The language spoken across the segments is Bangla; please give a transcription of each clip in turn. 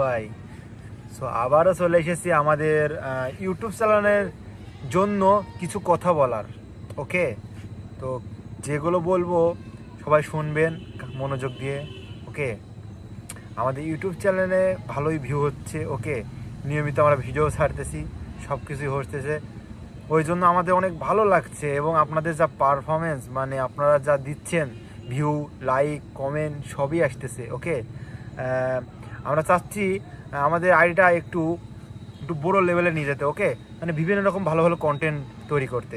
ভাই আবারও চলে এসেছি আমাদের ইউটিউব চ্যানেলের জন্য কিছু কথা বলার। ওকে, তো যেগুলো বলবো সবাই শুনবেন মনোযোগ দিয়ে। ওকে, আমাদের ইউটিউব চ্যানেলে ভালোই ভিউ হচ্ছে। ওকে, নিয়মিত আমরা ভিডিও ছাড়তেছি, সব কিছুই হচ্ছে, ওই জন্য আমাদের অনেক ভালো লাগছে। এবং আপনাদের যা পারফরমেন্স, মানে আপনারা যা দিচ্ছেন, ভিউ, লাইক, কমেন্ট সবই আসতেছে। ওকে, আমরা চাচ্ছি আমাদের আইডিটা একটু একটু বড়ো লেভেলে নিয়ে যেতে। ওকে, মানে বিভিন্ন রকম ভালো ভালো কন্টেন্ট তৈরি করতে।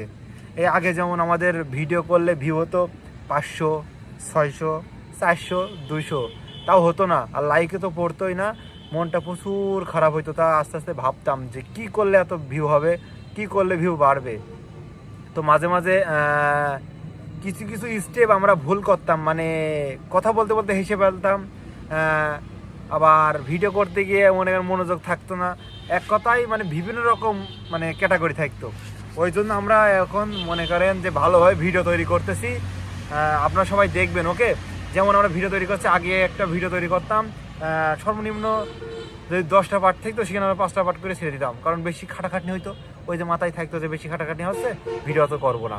এই আগে যেমন আমাদের ভিডিও করলে ভিউ হতো 500, 600, 400, 200, তাও হতো না, আর লাইকে তো পড়তোই না, মনটা প্রচুর খারাপ হইতো। তা আস্তে আস্তে ভাবতাম যে কি করলে এত ভিউ হবে, কি করলে ভিউ বাড়বে। তো মাঝে মাঝে কিছু কিছু স্টেপ আমরা ভুল করতাম, মানে কথা বলতে বলতে হেসে ফেলতাম, আবার ভিডিও করতে গিয়ে মনোযোগ থাকতো না। এক কথায় মানে বিভিন্ন রকম মানে ক্যাটাগরি থাকতো। ওই জন্য আমরা এখন মনে করেন যে ভালোভাবে ভিডিও তৈরি করতেছি, আপনারা সবাই দেখবেন। ওকে, যেমন আমরা ভিডিও তৈরি করছি, আগে একটা ভিডিও তৈরি করতাম সর্বনিম্ন যদি 10টা পার্ট থাকতো, সেখানে আমরা 5টা পার্ট করে ছেড়ে দিতাম, কারণ বেশি খাটাখাটনি হইতো। ওই যে মাথায় থাকতো যে বেশি খাটাখাটনি হচ্ছে, ভিডিও তো করবো না।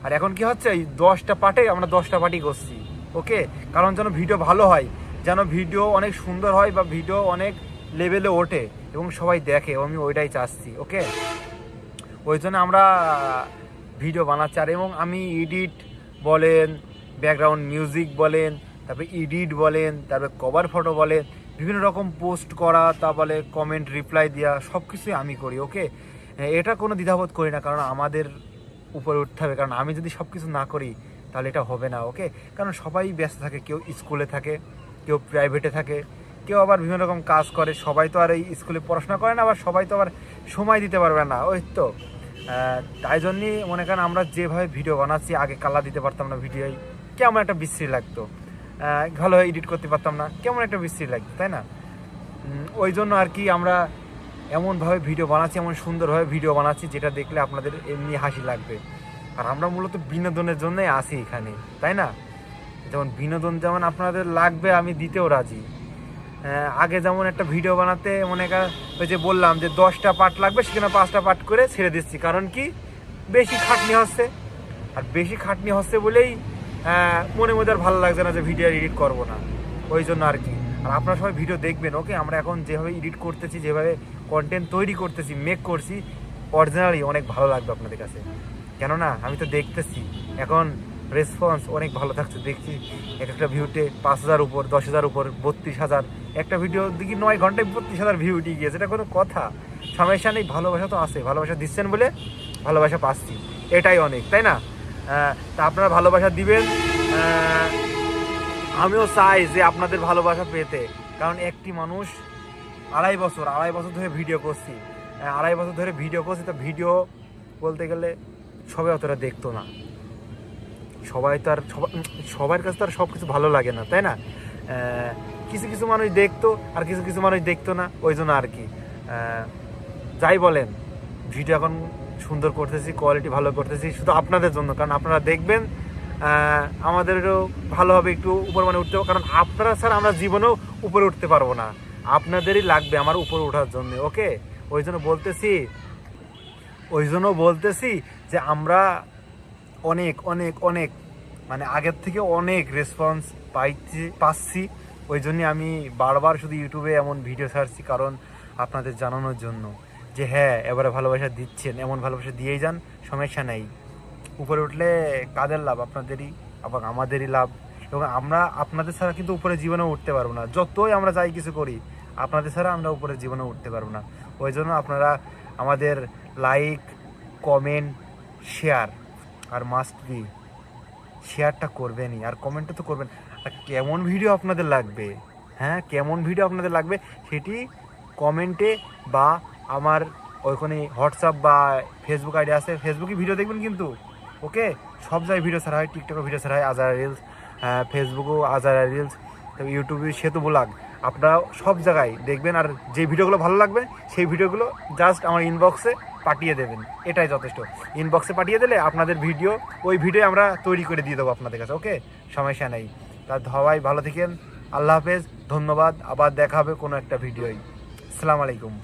আর এখন কি হচ্ছে, এই 10টা পার্টে আমরা 10টা পার্টই করছি। ওকে, কারণ যেন ভিডিও ভালো হয়, যেন ভিডিও অনেক সুন্দর হয়, বা ভিডিও অনেক লেভেলে ওঠে এবং সবাই দেখে, আমি ওইটাই চাচ্ছি। ওকে, ওই জন্য আমরা ভিডিও বানাচ্ছি। আর এবং আমি এডিট বলেন, ব্যাকগ্রাউন্ড মিউজিক বলেন, তারপরে এডিট বলেন, তারপরে কভার ফটো বলেন, বিভিন্ন রকম পোস্ট করা, তারপরে কমেন্ট রিপ্লাই দেওয়া, সব কিছুই আমি করি। ওকে, এটা কোনো দ্বিধাবোধ করি না, কারণ আমাদের উপরে উঠতে হবে। কারণ আমি যদি সব কিছু না করি তাহলে এটা হবে না। ওকে, কারণ সবাই ব্যস্ত থাকে, কেউ স্কুলে থাকে, কেউ প্রাইভেটে থাকে, কেউ আবার বিভিন্ন রকম কাজ করে। সবাই তো আর এই স্কুলে পড়াশোনা করে না, আবার সবাই তো আবার সময় দিতে পারবে না। ওই তো তাই জন্যই মনে করেন আমরা যেভাবে ভিডিও বানাচ্ছি, আগে কালার দিতে পারতাম না ভিডিওয়, কেমন একটা বিশ্রী লাগতো, ভালোভাবে এডিট করতে পারতাম না, কেমন একটা বিশ্রী লাগতো, তাই না? ওই জন্য আর কি আমরা এমনভাবে ভিডিও বানাচ্ছি, এমন সুন্দরভাবে ভিডিও বানাচ্ছি যেটা দেখলে আপনাদের এমনি হাসি লাগবে। আর আমরা মূলত বিনোদনের জন্যই আসি এখানে, তাই না? যেমন বিনোদন যেমন আপনাদের লাগবে, আমি দিতেও রাজি। আগে যেমন একটা ভিডিও বানাতে মনে করেন ওই যে বললাম যে 10টা পার্ট লাগবে, সেখানে 5টা পার্ট করে ছেড়ে দিচ্ছি, কারণ কি বেশি খাটনি হচ্ছে। আর বেশি খাটনি হচ্ছে বলেই মনে মধ্যে আর ভালো লাগছে না যে ভিডিও এডিট করবো না, ওই জন্য আর কি। আর আপনারা সবাই ভিডিও দেখবেন। ওকে, আমরা এখন যেভাবে এডিট করতেছি, যেভাবে কন্টেন্ট তৈরি করতেছি, মেক করছি, অরিজিনালি অনেক ভালো লাগবে আপনাদের কাছে। কেননা আমি তো দেখতেছি এখন রেসপন্স অনেক ভালো থাকছে, দেখছি এক একটা ভিউতে 5,000 উপর, 10,000 উপর, 32,000। একটা ভিডিও দেখি 9 ঘন্টায় 32,000 ভিউ উঠে গিয়েছে। এটা কোনো কথা? সমস্যা নেই, ভালোবাসা তো আছে, ভালোবাসা দিচ্ছেন বলে ভালোবাসা পাচ্ছি, এটাই অনেক, তাই না? তা আপনারা ভালোবাসা দিবেন। আমিও চাই যে আপনাদের ভালোবাসা পেতে, কারণ একটি মানুষ আড়াই বছর ধরে ভিডিও করছি, তো ভিডিও বলতে গেলে সবাই অতটা দেখতো না। সবাই তো আর সবার কাছে তো আর সব কিছু ভালো লাগে না, তাই না? কিছু কিছু মানুষ দেখতো, আর কিছু কিছু মানুষ দেখতো না। ওই জন্য আর কি যাই বলেন, ভিডিও এখন সুন্দর করতেছি, কোয়ালিটি ভালো করতেছি শুধু আপনাদের জন্য, কারণ আপনারা দেখবেন, আমাদেরও ভালো হবে, একটু উপর মানে উঠতে হবে। কারণ আপনারা ছাড়া আমরা জীবনেও উপরে উঠতে পারবো না, আপনাদেরই লাগবে আমার উপরে ওঠার জন্য। ওকে, ওই জন্য বলতেছি যে আমরা অনেক অনেক অনেক মানে আগের থেকে অনেক রেসপন্স পাচ্ছি। ওই জন্যে আমি বারবার শুধু ইউটিউবে এমন ভিডিও ছাড়ছি, কারণ আপনাদের জানানোর জন্য যে হ্যাঁ, এবারে ভালোবাসা দিচ্ছেন, এমন ভালোবাসা দিয়েই যান, সমস্যা নেই। উপরে উঠলে কাদের লাভ? আপনাদেরই, আবার আমাদেরই লাভ। এবং আমরা আপনাদের ছাড়া কিন্তু উপরে জীবনেও উঠতে পারবো না, যতই আমরা যাই কিছু করি, আপনাদের ছাড়া আমরা উপরে জীবনেও উঠতে পারবো না। ওই জন্য আপনারা আমাদের লাইক, কমেন্ট, শেয়ার, আর মাস্ট বি শেয়ারটা করবেনই, আর কমেন্টটা তো করবেন। আর কেমন ভিডিও আপনাদের লাগবে, হ্যাঁ কেমন ভিডিও আপনাদের লাগবে সেটি কমেন্টে, বা আমার ওইখানে হোয়াটসঅ্যাপ বা ফেসবুক আইডি আছে, ফেসবুকে ভিডিও দেখবেন কিন্তু। ওকে, সব জায়গায় ভিডিও ছাড়া হয়, টিকটকে ভিডিও ছাড়া হয়, আজারা রিলস, ফেসবুকেও আজারা রিলস, ইউটিউবে সেতু ব্লগ, আপনারা সব জায়গায় দেখবেন। আর যে ভিডিওগুলো ভালো লাগবে সেই ভিডিওগুলো জাস্ট আমার ইনবক্সে পাঠিয়ে দেবেন, এটাই যথেষ্ট। ইনবক্সে পাঠিয়ে দিলে আপনাদের ওই ভিডিও আমরা তৈরি করে দিয়ে দেবো আপনাদের কাছে। ওকে, সমস্যা নেই। তা সবাই ভালো থাকেন, আল্লাহ হাফেজ, ধন্যবাদ, আবার দেখা হবে কোনো একটা ভিডিওয়। আসসালামু আলাইকুম।